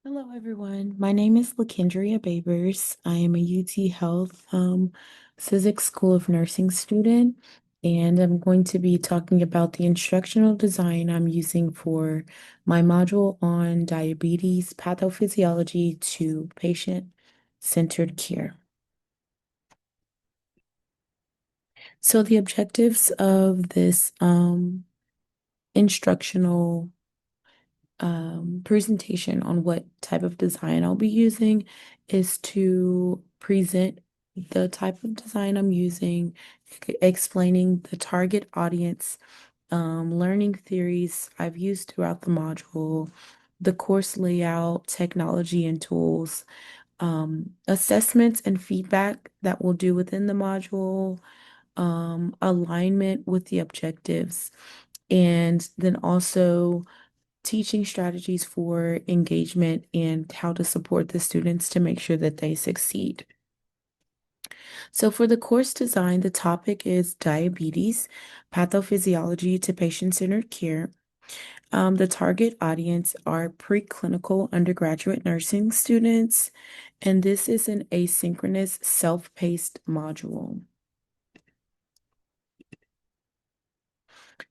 Hello, everyone. My name is LaKendria Babers. I am a UT Health Physics School of Nursing student, and I'm going to be talking about the instructional design I'm using for my module on diabetes pathophysiology to patient-centered care. So the objectives of this instructional presentation on what type of design I'll be using is to present the type of design I'm using, explaining the target audience, learning theories I've used throughout the module, the course layout, technology and tools, assessments and feedback that we'll do within the module, alignment with the objectives, and then also teaching strategies for engagement and how to support the students to make sure that they succeed. So for the course design, the topic is diabetes, pathophysiology to patient-centered care. The target audience are preclinical undergraduate nursing students, and this is an asynchronous, self-paced module.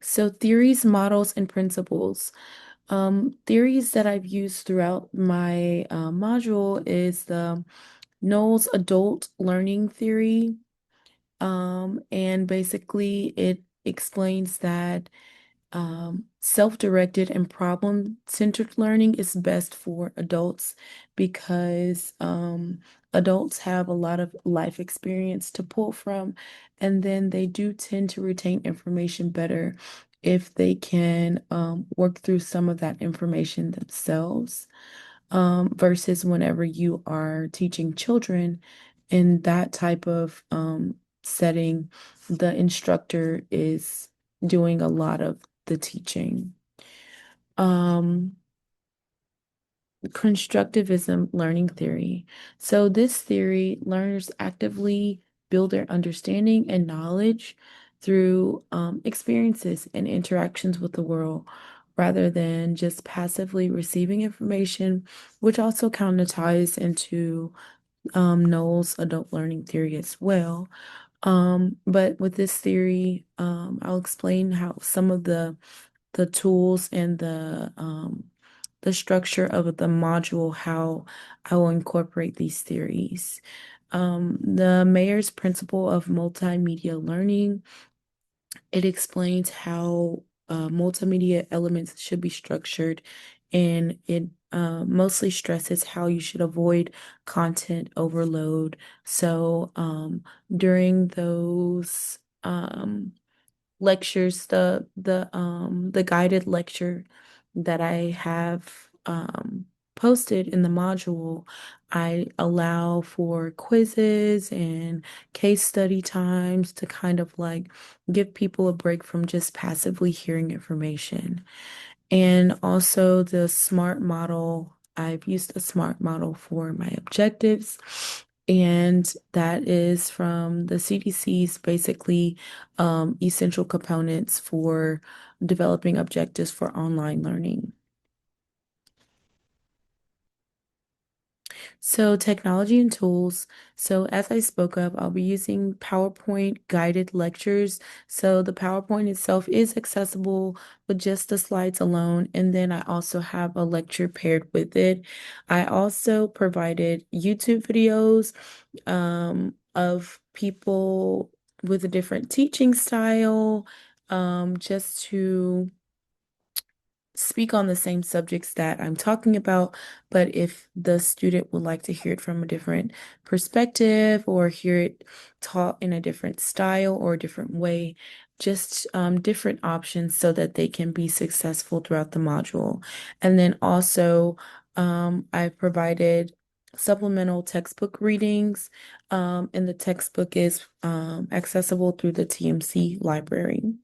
So theories, models, and principles. Theories that I've used throughout my module is the Knowles Adult Learning Theory. And basically it explains that self-directed and problem-centered learning is best for adults because adults have a lot of life experience to pull from, and then they do tend to retain information better if they can work through some of that information themselves, versus whenever you are teaching children in that type of setting, the instructor is doing a lot of the teaching. Um, Constructivism learning theory. So this theory, learners actively build their understanding and knowledge through experiences and interactions with the world rather than just passively receiving information, which also kind of ties into Knowles' adult learning theory as well. But with this theory, I'll explain how some of the tools and the structure of the module, how I will incorporate these theories. The Mayer's principle of multimedia learning, it explains how multimedia elements should be structured, and it mostly stresses how you should avoid content overload. So during those lectures, the guided lecture that I have posted in the module, I allow for quizzes and case study times to kind of like give people a break from just passively hearing information. And also the SMART model, I've used a SMART model for my objectives. And that is from the CDC's basically essential components for developing objectives for online learning. So technology and tools. So as I spoke of, I'll be using PowerPoint guided lectures. So the PowerPoint itself is accessible with just the slides alone. And then I also have a lecture paired with it. I also provided YouTube videos of people with a different teaching style, just to speak on the same subjects that I'm talking about, but if the student would like to hear it from a different perspective or hear it taught in a different style or a different way, just different options so that they can be successful throughout the module. And then also, I provided supplemental textbook readings, and the textbook is accessible through the TMC library.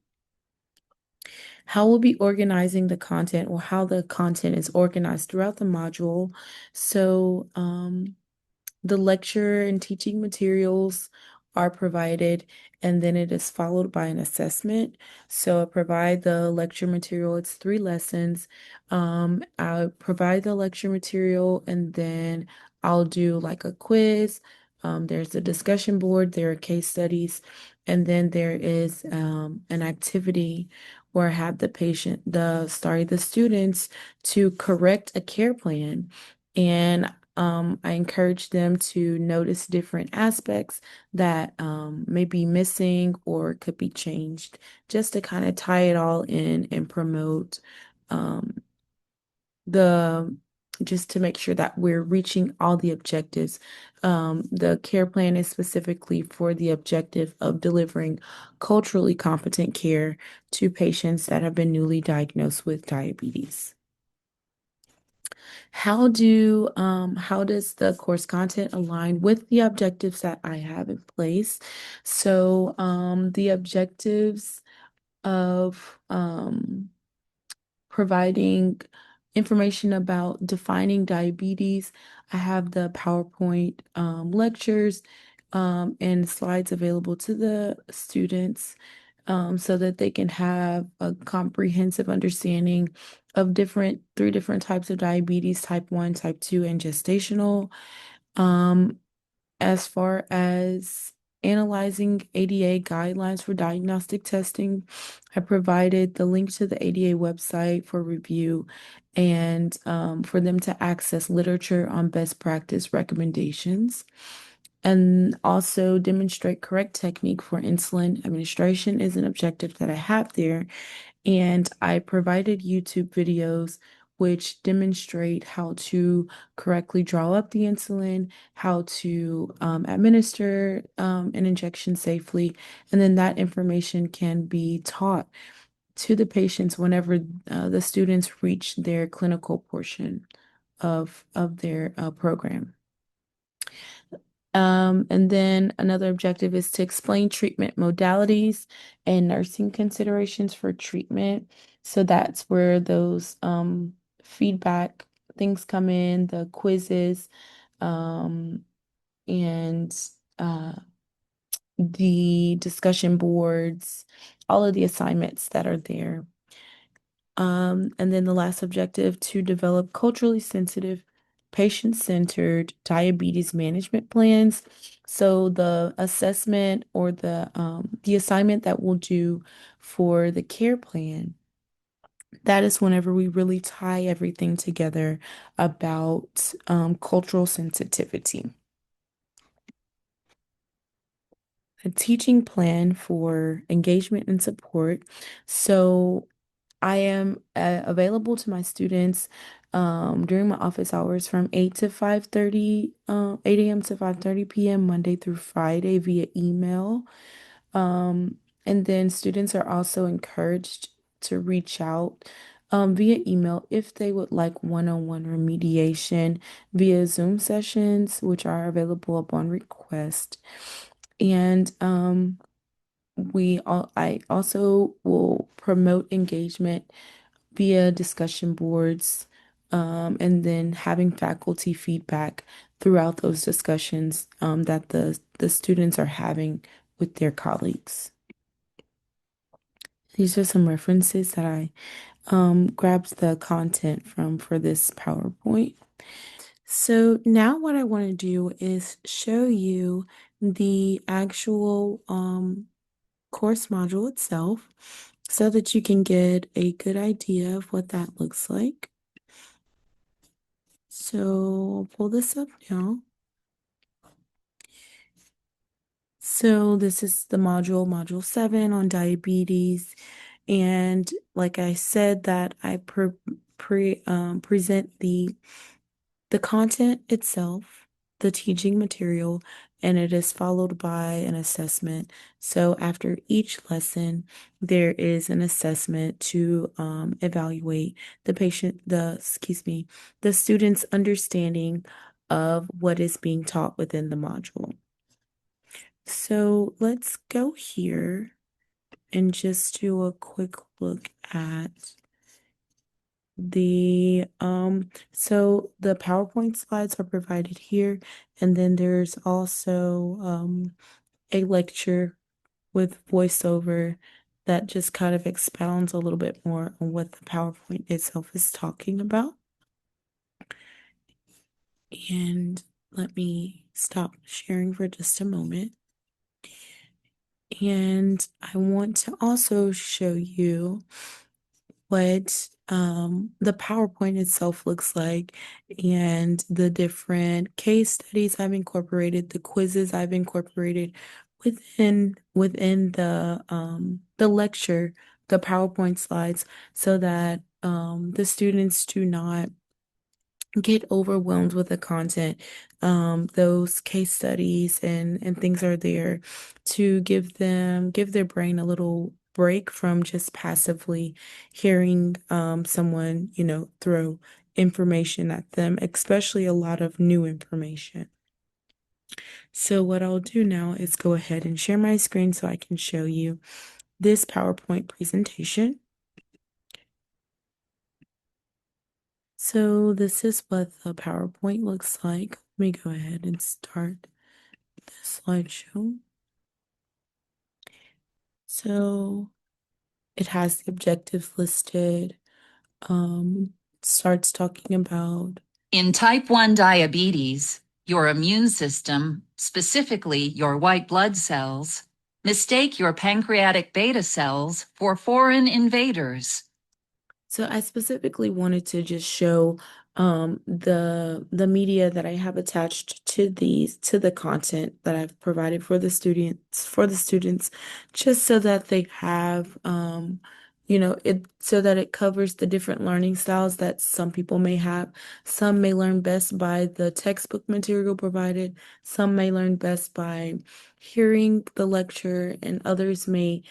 How we'll be organizing the content, or how the content is organized throughout the module. So, the lecture and teaching materials are provided, and then it is followed by an assessment. So I provide the lecture material. It's 3 lessons. I provide the lecture material, and then I'll do like a quiz. There's a discussion board, there are case studies, and then there is an activity where I have the students to correct a care plan. And I encourage them to notice different aspects that may be missing or could be changed, just to kind of tie it all in and promote um, the just to make sure that we're reaching all the objectives. The care plan is specifically for the objective of delivering culturally competent care to patients that have been newly diagnosed with diabetes. How does the course content align with the objectives that I have in place? So the objectives of providing information about defining diabetes. I have the PowerPoint lectures and slides available to the students so that they can have a comprehensive understanding of 3 different types of diabetes: type 1, type 2, and gestational. Um, as far as analyzing ADA guidelines for diagnostic testing, I provided the link to the ADA website for review and for them to access literature on best practice recommendations, and also demonstrate correct technique for insulin administration is an objective that I have there. And I provided YouTube videos which demonstrate how to correctly draw up the insulin, how to administer an injection safely, and then that information can be taught to the patients whenever the students reach their clinical portion of their program. And then another objective is to explain treatment modalities and nursing considerations for treatment. So that's where those feedback things come in, the quizzes, um, and uh, the discussion boards, all of the assignments that are there. And then the last objective, to develop culturally sensitive, patient-centered diabetes management plans. So the assessment or the assignment that we'll do for the care plan, that is whenever we really tie everything together about cultural sensitivity. A teaching plan for engagement and support. So I am available to my students during my office hours from 8 to 5:30, 8 a.m. to 5:30 p.m. Monday through Friday via email. Um, and then students are also encouraged to reach out via email if they would like one-on-one remediation via Zoom sessions, which are available upon request. And I also will promote engagement via discussion boards, and then having faculty feedback throughout those discussions that the students are having with their colleagues. These are some references that I grabbed the content from for this PowerPoint. So now what I want to do is show you the actual course module itself so that you can get a good idea of what that looks like. So I'll pull this up now. So this is the module 7 on diabetes. And like I said, that I present the content itself, the teaching material, and it is followed by an assessment. So after each lesson, there is an assessment to evaluate the student's understanding of what is being taught within the module. So let's go here and just do a quick look at so the PowerPoint slides are provided here, and then there's also a lecture with voiceover that just kind of expounds a little bit more on what the PowerPoint itself is talking about. And let me stop sharing for just a moment. And I want to also show you what the PowerPoint itself looks like and the different case studies I've incorporated, the quizzes I've incorporated within the lecture, the PowerPoint slides, so that the students do not get overwhelmed with the content. Those case studies and things are there to give their brain a little break from just passively hearing someone, throw information at them, especially a lot of new information. So what I'll do now is go ahead and share my screen so I can show you this PowerPoint presentation. So this is what the PowerPoint looks like. Let me go ahead and start the slideshow. So it has the objectives listed. Starts talking about In type 1 diabetes, your immune system, specifically your white blood cells, mistake your pancreatic beta cells for foreign invaders. So I specifically wanted to just show the media that I have attached to the content that I've provided for the students, just so that they have it so that it covers the different learning styles that some people may have. Some may learn best by the textbook material provided, some may learn best by hearing the lecture, and others may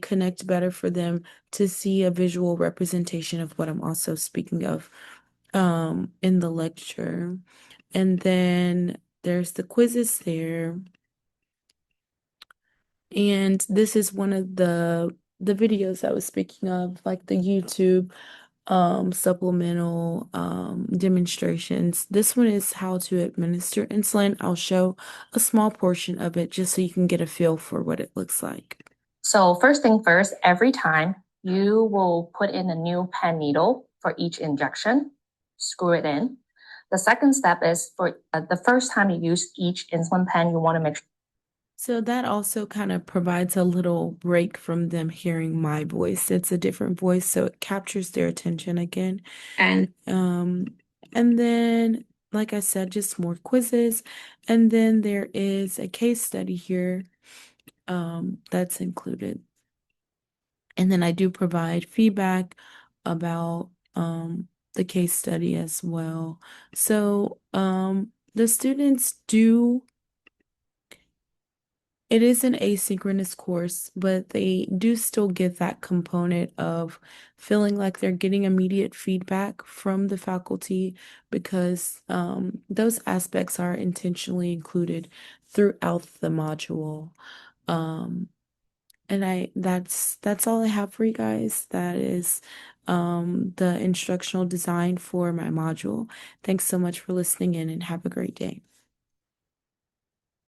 connect better for them to see a visual representation of what I'm also speaking of in the lecture. And then there's the quizzes there. And this is one of the videos I was speaking of, like the YouTube supplemental demonstrations. This one is how to administer insulin. I'll show a small portion of it just so you can get a feel for what it looks like. So first thing first, every time you will put in a new pen needle for each injection, screw it in. The second step is for the first time you use each insulin pen, you want to make sure. So that also kind of provides a little break from them hearing my voice. It's a different voice, so it captures their attention again. And then, like I said, just more quizzes. And then there is a case study here that's included. And then I do provide feedback about the case study as well. So the students do, it is an asynchronous course, but they do still get that component of feeling like they're getting immediate feedback from the faculty, because those aspects are intentionally included throughout the module. And that's all I have for you guys. That is the instructional design for my module. Thanks so much for listening in and have a great day.